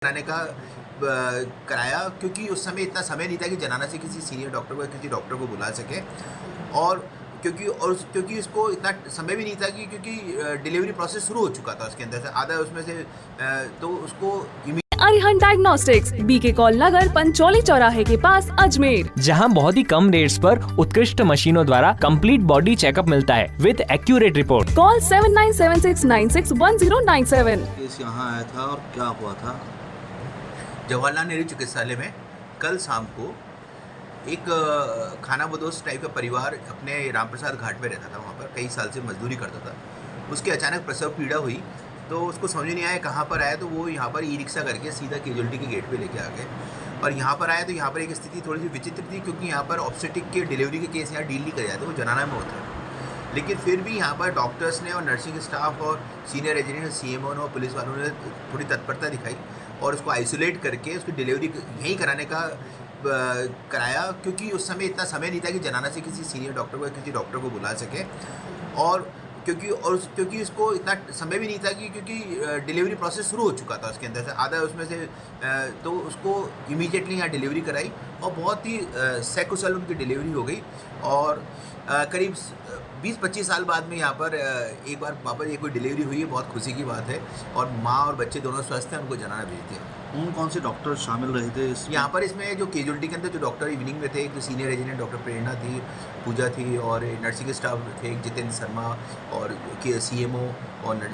कराने का कराया, क्योंकि उस समय इतना समय नहीं था कि जनाना से किसी सीनियर डॉक्टर को या किसी डॉक्टर को बुला सके। और क्योंकि इसको इतना समय भी नहीं था कि क्योंकि डिलीवरी प्रोसेस शुरू हो चुका था उसके अंदर से आधा उसमें से तो उसको अरिहंत डायग्नोस्टिक्स, बीके कॉल नगर, पंचौली चौराहे के पास, अजमेर। जहां बहुत ही कम रेट्स पर उत्कृष्ट मशीनों द्वारा कंप्लीट बॉडी चेकअप मिलता है with accurate report. Call 7976961097। Case यहाँ आया था और क्या हुआ था? जवाहरलाल नेहरू चिकित्सालय में कल शाम को एक खाना बदोश टाइप का परिवार अपने रामप्रसाद घाट में रहता था, वहाँ पर कई साल से मजदूरी करता था। उसके अचानक प्रसव पीड़ा हुई तो उसको समझ नहीं आया कहाँ पर आया, तो वो यहाँ पर ई रिक्शा करके सीधा कैजुअलिटी के गेट पे लेके आ गए। और यहाँ पर आया तो यहाँ पर एक स्थिति थोड़ी सी विचित्र थी, क्योंकि यहाँ पर ऑब्स्टेटिक के डिलीवरी के केस यहाँ डील नहीं करे जाते, वो जनाना में होता है। लेकिन फिर भी यहाँ पर डॉक्टर्स ने और नर्सिंग स्टाफ और सीनियर इंजीनियर CMO ने और पुलिस वालों ने थोड़ी तत्परता दिखाई और उसको आइसोलेट करके उसकी डिलीवरी यहीं कराने का कराया, क्योंकि उस समय इतना समय नहीं था कि जनाना से किसी सीनियर डॉक्टर को या किसी डॉक्टर को बुला सके। और क्योंकि इसको इतना समय भी नहीं था कि क्योंकि डिलीवरी प्रोसेस शुरू हो चुका था उसके अंदर से आधा उसमें से तो उसको इमीडिएटली यहाँ डिलीवरी कराई और बहुत ही सकुशल उनकी डिलीवरी हो गई। और करीब 20-25 साल बाद में यहाँ पर एक बार वापस ये कोई डिलीवरी हुई है, बहुत खुशी की बात है। और माँ और बच्चे दोनों स्वस्थ हैं, उनको जनाना भेज दिया। कौन से डॉक्टर शामिल रहे थे इसमें? यहाँ पर इसमें जो कैजुअलिटी के अंदर जो डॉक्टर इवनिंग में थे, एक जो सीनियर इंजीनियर डॉक्टर प्रेरणा थी, पूजा थी, और नर्सिंग स्टाफ थे एक जितेंद्र शर्मा, और CMO और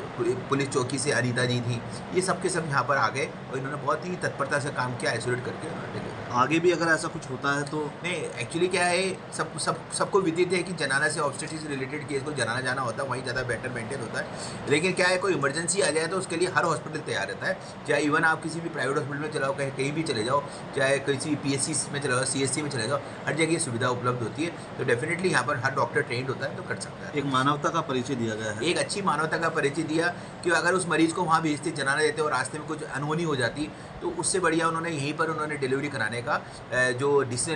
पुलिस चौकी से अनीता जी थी। ये सब के सब यहाँ पर आ गए और इन्होंने बहुत ही तत्परता से काम किया, आइसोलेट करके उन्होंने। आगे भी अगर ऐसा कुछ होता है तो? नहीं, एक्चुअली क्या है, सबको विदित है कि जनाना से ऑब्स्टेट्रिक्स से रिलेटेड केस को जनाना जाना होता है, वहीं ज़्यादा बेटर मेंटेन होता है। लेकिन क्या है, कोई इमरजेंसी आ जाए तो उसके लिए हर हॉस्पिटल तैयार रहता है। चाहे इवन आप किसी भी प्राइवेट हॉस्पिटल में चलाओ, कहीं भी चले जाओ, चाहे किसी PSC में चले जाओ, CSC में चले जाओ, हर जगह ये सुविधा उपलब्ध होती है। तो डेफिनेटली यहाँ पर हर डॉक्टर ट्रेंड होता है तो कर सकता है। एक मानवता का परिचय दिया गया है। एक अच्छी मानवता का परिचय दिया कि अगर उस मरीज को वहाँ भेजते, जनाना देते और रास्ते में कुछ अनहोनी हो जाती तो उससे बढ़िया उन्होंने यहीं पर डिलीवरी कराने का जो डिसीजन